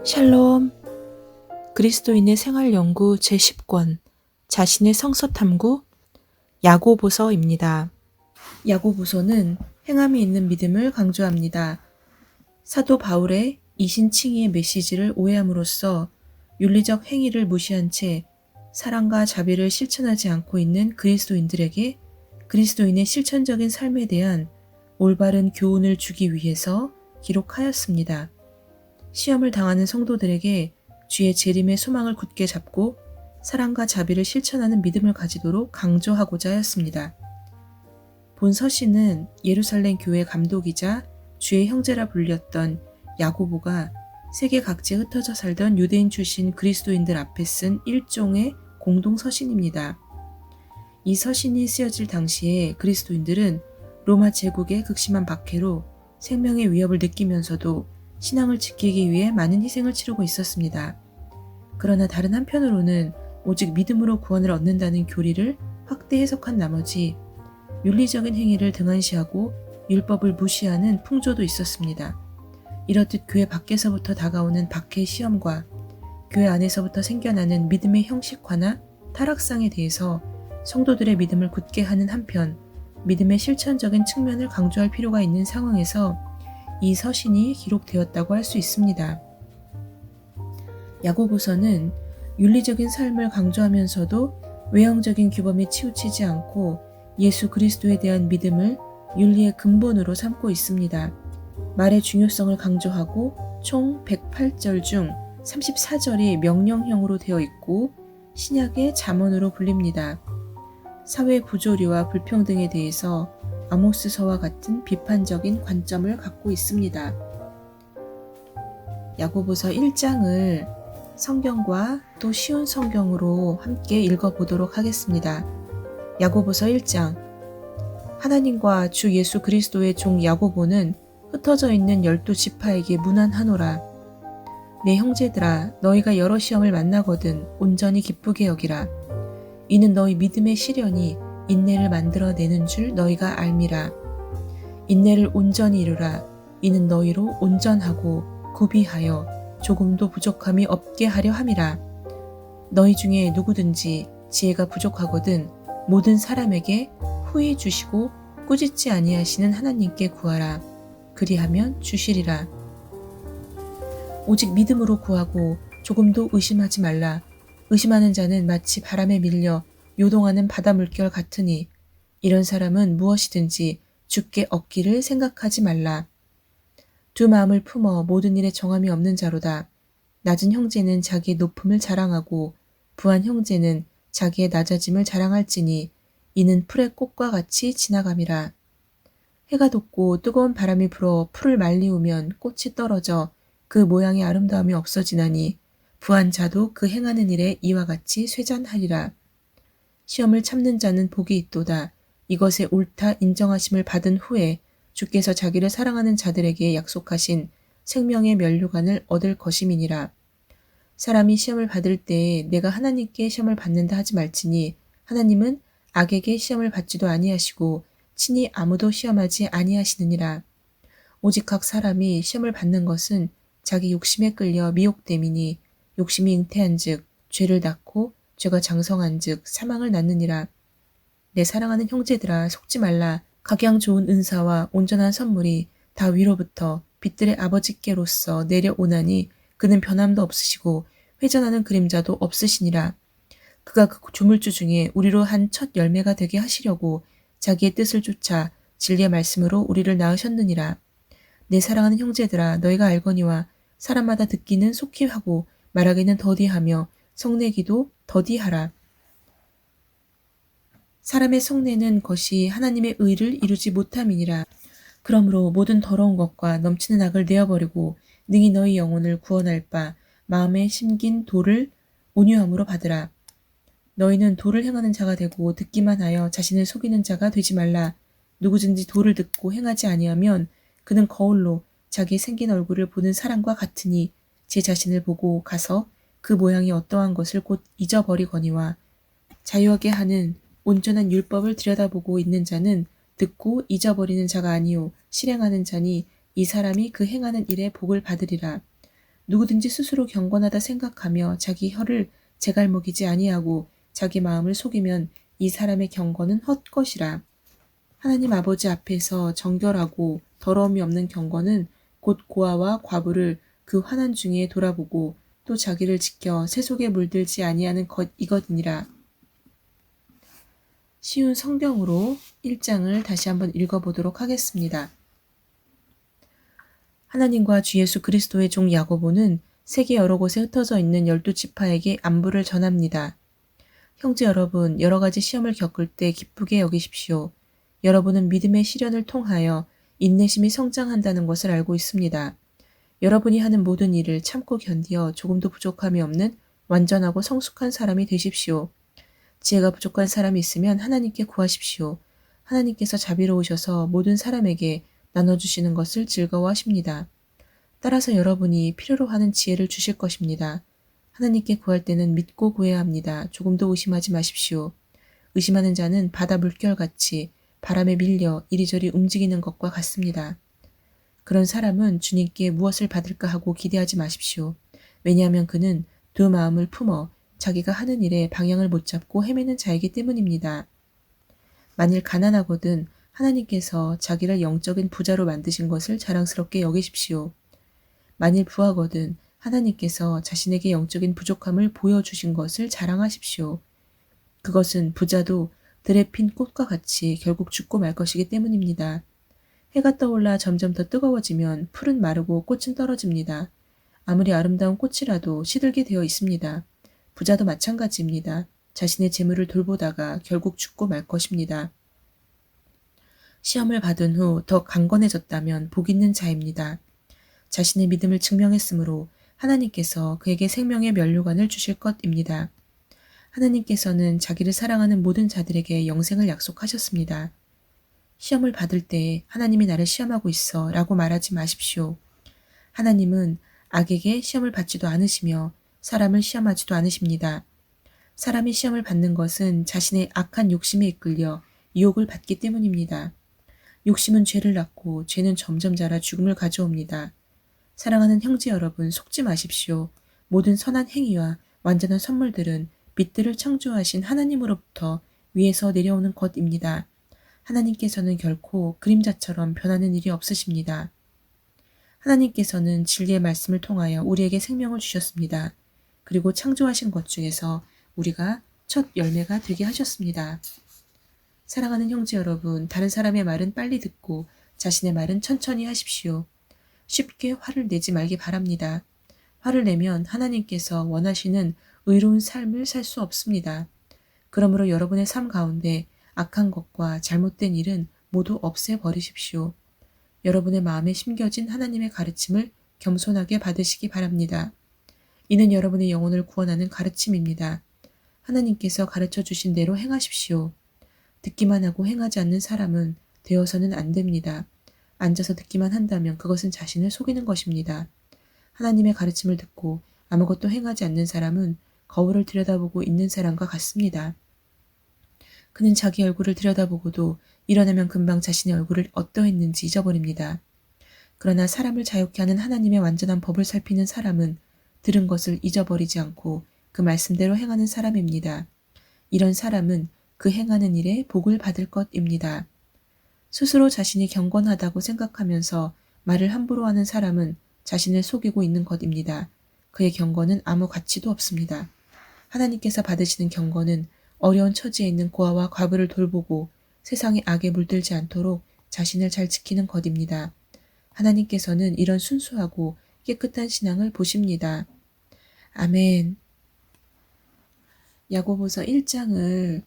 샬롬. 그리스도인의 생활연구 제10권 자신의 성서 탐구 야고보서입니다. 야고보서는 행함이 있는 믿음을 강조합니다. 사도 바울의 이신칭의의 메시지를 오해함으로써 윤리적 행위를 무시한 채 사랑과 자비를 실천하지 않고 있는 그리스도인들에게 그리스도인의 실천적인 삶에 대한 올바른 교훈을 주기 위해서 기록하였습니다. 시험을 당하는 성도들에게 주의 재림의 소망을 굳게 잡고 사랑과 자비를 실천하는 믿음을 가지도록 강조하고자 하였습니다. 본 서신은 예루살렘 교회 감독이자 주의 형제라 불렸던 야고보가 세계 각지에 흩어져 살던 유대인 출신 그리스도인들 앞에 쓴 일종의 공동 서신입니다. 이 서신이 쓰여질 당시에 그리스도인들은 로마 제국의 극심한 박해로 생명의 위협을 느끼면서도 신앙을 지키기 위해 많은 희생을 치르고 있었습니다. 그러나 다른 한편으로는 오직 믿음으로 구원을 얻는다는 교리를 확대 해석한 나머지 윤리적인 행위를 등한시하고 율법을 무시하는 풍조도 있었습니다. 이렇듯 교회 밖에서부터 다가오는 박해 시험과 교회 안에서부터 생겨나는 믿음의 형식화나 타락상에 대해서 성도들의 믿음을 굳게 하는 한편 믿음의 실천적인 측면을 강조할 필요가 있는 상황에서 이 서신이 기록되었다고 할 수 있습니다. 야고보서는 윤리적인 삶을 강조하면서도 외형적인 규범에 치우치지 않고 예수 그리스도에 대한 믿음을 윤리의 근본으로 삼고 있습니다. 말의 중요성을 강조하고 총 108절 중 34절이 명령형으로 되어 있고 신약의 잠언으로 불립니다. 사회 부조리와 불평등에 대해서 아모스서와 같은 비판적인 관점을 갖고 있습니다. 야고보서 1장을 성경과 또 쉬운 성경으로 함께 읽어보도록 하겠습니다. 야고보서 1장. 하나님과 주 예수 그리스도의 종 야고보는 흩어져 있는 12지파에게 문안하노라. 내 형제들아, 너희가 여러 시험을 만나거든 온전히 기쁘게 여기라. 이는 너희 믿음의 시련이 인내를 만들어내는 줄 너희가 알미라. 인내를 온전히 이루라. 이는 너희로 온전하고 구비하여 조금도 부족함이 없게 하려 함이라. 너희 중에 누구든지 지혜가 부족하거든 모든 사람에게 후히 주시고 꾸짖지 아니하시는 하나님께 구하라. 그리하면 주시리라. 오직 믿음으로 구하고 조금도 의심하지 말라. 의심하는 자는 마치 바람에 밀려 요동하는 바다 물결 같으니 이런 사람은 무엇이든지 주께 얻기를 생각하지 말라. 두 마음을 품어 모든 일에 정함이 없는 자로다. 낮은 형제는 자기의 높음을 자랑하고 부한 형제는 자기의 낮아짐을 자랑할지니 이는 풀의 꽃과 같이 지나감이라. 해가 돋고 뜨거운 바람이 불어 풀을 말리우면 꽃이 떨어져 그 모양의 아름다움이 없어지나니 부한 자도 그 행하는 일에 이와 같이 쇠잔하리라. 시험을 참는 자는 복이 있도다. 이것에 옳다 인정하심을 받은 후에 주께서 자기를 사랑하는 자들에게 약속하신 생명의 면류관을 얻을 것임이니라. 사람이 시험을 받을 때에 내가 하나님께 시험을 받는다 하지 말지니 하나님은 악에게 시험을 받지도 아니하시고 친히 아무도 시험하지 아니하시느니라. 오직 각 사람이 시험을 받는 것은 자기 욕심에 끌려 미혹됨이니 욕심이 잉태한즉 죄를 낳고 죄가 장성한즉 사망을 낳느니라. 내 사랑하는 형제들아, 속지 말라. 각양 좋은 은사와 온전한 선물이 다 위로부터 빛들의 아버지께로서 내려오나니 그는 변함도 없으시고 회전하는 그림자도 없으시니라. 그가 그 조물주 중에 우리로 한 첫 열매가 되게 하시려고 자기의 뜻을 쫓아 진리의 말씀으로 우리를 낳으셨느니라. 내 사랑하는 형제들아, 너희가 알거니와 사람마다 듣기는 속히 하고 말하기는 더디하며 성내기도 더디하라. 사람의 성내는 것이 하나님의 의를 이루지 못함이니라. 그러므로 모든 더러운 것과 넘치는 악을 내어버리고 능히 너희 영혼을 구원할 바 마음에 심긴 도를 온유함으로 받으라. 너희는 도를 행하는 자가 되고 듣기만 하여 자신을 속이는 자가 되지 말라. 누구든지 도를 듣고 행하지 아니하면 그는 거울로 자기 생긴 얼굴을 보는 사람과 같으니 제 자신을 보고 가서 그 모양이 어떠한 것을 곧 잊어버리거니와 자유하게 하는 온전한 율법을 들여다보고 있는 자는 듣고 잊어버리는 자가 아니요 실행하는 자니 이 사람이 그 행하는 일에 복을 받으리라. 누구든지 스스로 경건하다 생각하며 자기 혀를 제갈먹이지 아니하고 자기 마음을 속이면 이 사람의 경건은 헛것이라. 하나님 아버지 앞에서 정결하고 더러움이 없는 경건은 곧 고아와 과부를 그 환난 중에 돌아보고 또 자기를 지켜 세속에 물들지 아니하는 것이거니라. 쉬운 성경으로 1장을 다시 한번 읽어보도록 하겠습니다. 하나님과 주 예수 그리스도의 종 야고보는 세계 여러 곳에 흩어져 있는 12지파에게 안부를 전합니다. 형제 여러분, 여러 가지 시험을 겪을 때 기쁘게 여기십시오. 여러분은 믿음의 시련을 통하여 인내심이 성장한다는 것을 알고 있습니다. 여러분이 하는 모든 일을 참고 견디어 조금도 부족함이 없는 완전하고 성숙한 사람이 되십시오. 지혜가 부족한 사람이 있으면 하나님께 구하십시오. 하나님께서 자비로우셔서 모든 사람에게 나눠주시는 것을 즐거워하십니다. 따라서 여러분이 필요로 하는 지혜를 주실 것입니다. 하나님께 구할 때는 믿고 구해야 합니다. 조금도 의심하지 마십시오. 의심하는 자는 바다 물결같이 바람에 밀려 이리저리 움직이는 것과 같습니다. 그런 사람은 주님께 무엇을 받을까 하고 기대하지 마십시오. 왜냐하면 그는 두 마음을 품어 자기가 하는 일에 방향을 못 잡고 헤매는 자이기 때문입니다. 만일 가난하거든 하나님께서 자기를 영적인 부자로 만드신 것을 자랑스럽게 여기십시오. 만일 부하거든 하나님께서 자신에게 영적인 부족함을 보여주신 것을 자랑하십시오. 그것은 부자도 들에 핀 꽃과 같이 결국 죽고 말 것이기 때문입니다. 해가 떠올라 점점 더 뜨거워지면 풀은 마르고 꽃은 떨어집니다. 아무리 아름다운 꽃이라도 시들게 되어 있습니다. 부자도 마찬가지입니다. 자신의 재물을 돌보다가 결국 죽고 말 것입니다. 시험을 받은 후 더 강건해졌다면 복 있는 자입니다. 자신의 믿음을 증명했으므로 하나님께서 그에게 생명의 면류관을 주실 것입니다. 하나님께서는 자기를 사랑하는 모든 자들에게 영생을 약속하셨습니다. 시험을 받을 때 하나님이 나를 시험하고 있어 라고 말하지 마십시오. 하나님은 악에게 시험을 받지도 않으시며 사람을 시험하지도 않으십니다. 사람이 시험을 받는 것은 자신의 악한 욕심에 이끌려 유혹을 받기 때문입니다. 욕심은 죄를 낳고 죄는 점점 자라 죽음을 가져옵니다. 사랑하는 형제 여러분, 속지 마십시오. 모든 선한 행위와 완전한 선물들은 빛들을 창조하신 하나님으로부터 위에서 내려오는 것입니다. 하나님께서는 결코 그림자처럼 변하는 일이 없으십니다. 하나님께서는 진리의 말씀을 통하여 우리에게 생명을 주셨습니다. 그리고 창조하신 것 중에서 우리가 첫 열매가 되게 하셨습니다. 사랑하는 형제 여러분, 다른 사람의 말은 빨리 듣고 자신의 말은 천천히 하십시오. 쉽게 화를 내지 말기 바랍니다. 화를 내면 하나님께서 원하시는 의로운 삶을 살 수 없습니다. 그러므로 여러분의 삶 가운데 악한 것과 잘못된 일은 모두 없애버리십시오. 여러분의 마음에 심겨진 하나님의 가르침을 겸손하게 받으시기 바랍니다. 이는 여러분의 영혼을 구원하는 가르침입니다. 하나님께서 가르쳐 주신 대로 행하십시오. 듣기만 하고 행하지 않는 사람은 되어서는 안 됩니다. 앉아서 듣기만 한다면 그것은 자신을 속이는 것입니다. 하나님의 가르침을 듣고 아무것도 행하지 않는 사람은 거울을 들여다보고 있는 사람과 같습니다. 그는 자기 얼굴을 들여다보고도 일어나면 금방 자신의 얼굴을 어떠했는지 잊어버립니다. 그러나 사람을 자유케 하는 하나님의 완전한 법을 살피는 사람은 들은 것을 잊어버리지 않고 그 말씀대로 행하는 사람입니다. 이런 사람은 그 행하는 일에 복을 받을 것입니다. 스스로 자신이 경건하다고 생각하면서 말을 함부로 하는 사람은 자신을 속이고 있는 것입니다. 그의 경건은 아무 가치도 없습니다. 하나님께서 받으시는 경건은 어려운 처지에 있는 고아와 과부를 돌보고 세상의 악에 물들지 않도록 자신을 잘 지키는 것입니다. 하나님께서는 이런 순수하고 깨끗한 신앙을 보십니다. 아멘. 야고보서 1장을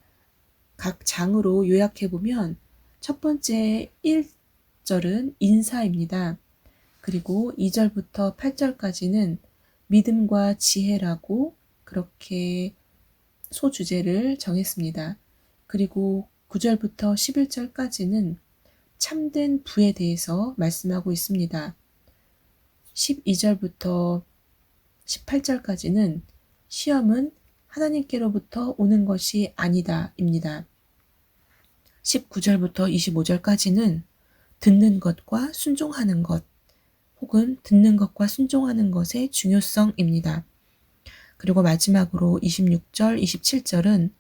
각 장으로 요약해보면 첫 번째 1절은 인사입니다. 그리고 2절부터 8절까지는 믿음과 지혜라고 그렇게 소주제를 정했습니다. 그리고 9절부터 11절까지는 참된 부에 대해서 말씀하고 있습니다. 12절부터 18절까지는 시험은 하나님께로부터 오는 것이 아니다 입니다. 19절부터 25절까지는 듣는 것과 순종하는 것, 혹은 듣는 것과 순종하는 것의 중요성입니다. 그리고 마지막으로 26절, 27절은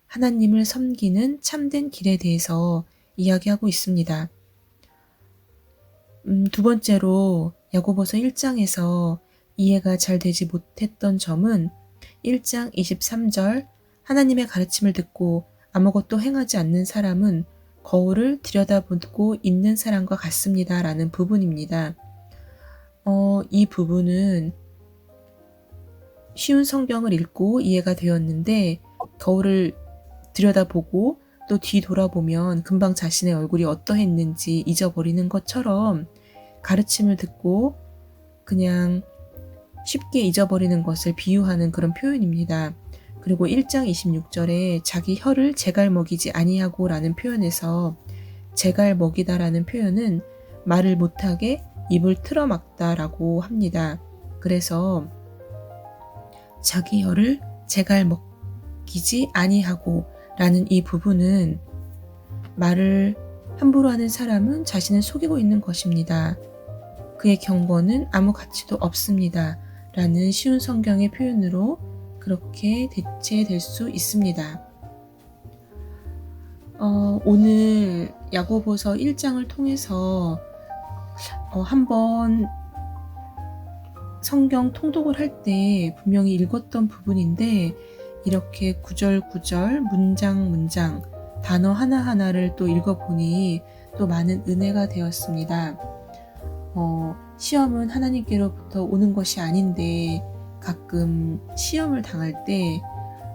하나님을 섬기는 참된 길에 대해서 이야기하고 있습니다. 두 번째로 야고보서 1장에서 이해가 잘 되지 못했던 점은 1장 23절 하나님의 가르침을 듣고 아무것도 행하지 않는 사람은 거울을 들여다보고 있는 사람과 같습니다. 라는 부분입니다. 이 부분은 쉬운 성경을 읽고 이해가 되었는데 거울을 들여다보고 또 뒤돌아보면 금방 자신의 얼굴이 어떠했는지 잊어버리는 것처럼 가르침을 듣고 그냥 쉽게 잊어버리는 것을 비유하는 그런 표현입니다. 그리고 1장 26절에 자기 혀를 제갈 먹이지 아니하고 라는 표현에서 제갈 먹이다 라는 표현은 말을 못하게 입을 틀어막다 라고 합니다. 그래서 자기 혀를 제갈 먹이지 아니하고 라는 이 부분은 말을 함부로 하는 사람은 자신을 속이고 있는 것입니다. 그의 경건은 아무 가치도 없습니다. 라는 쉬운 성경의 표현으로 그렇게 대체될 수 있습니다. 오늘 야고보서 1장을 통해서 한번 성경 통독을 할 때 분명히 읽었던 부분인데 이렇게 구절 문장 단어 하나하나를 또 읽어보니 또 많은 은혜가 되었습니다. 시험은 하나님께로부터 오는 것이 아닌데 가끔 시험을 당할 때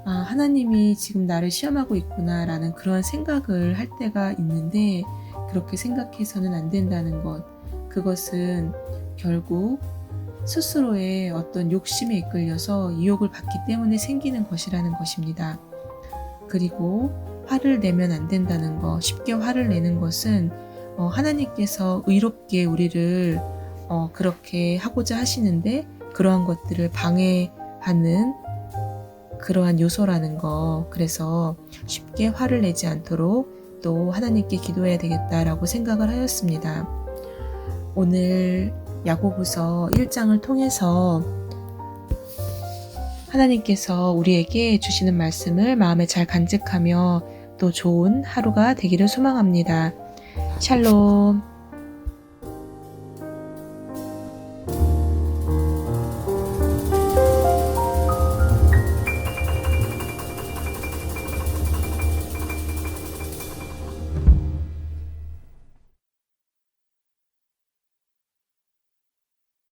하나님이 지금 나를 시험하고 있구나 라는 그런 생각을 할 때가 있는데 그렇게 생각해서는 안 된다는 것, 그것은 결국 스스로의 어떤 욕심에 이끌려서 유혹을 받기 때문에 생기는 것이라는 것입니다. 그리고 화를 내면 안 된다는 것, 쉽게 화를 내는 것은 하나님께서 의롭게 우리를 그렇게 하고자 하시는데 그러한 것들을 방해하는 그러한 요소라는 거, 그래서 쉽게 화를 내지 않도록 또 하나님께 기도해야 되겠다라고 생각을 하였습니다. 오늘 야고보서 1장을 통해서 하나님께서 우리에게 주시는 말씀을 마음에 잘 간직하며 또 좋은 하루가 되기를 소망합니다. 샬롬.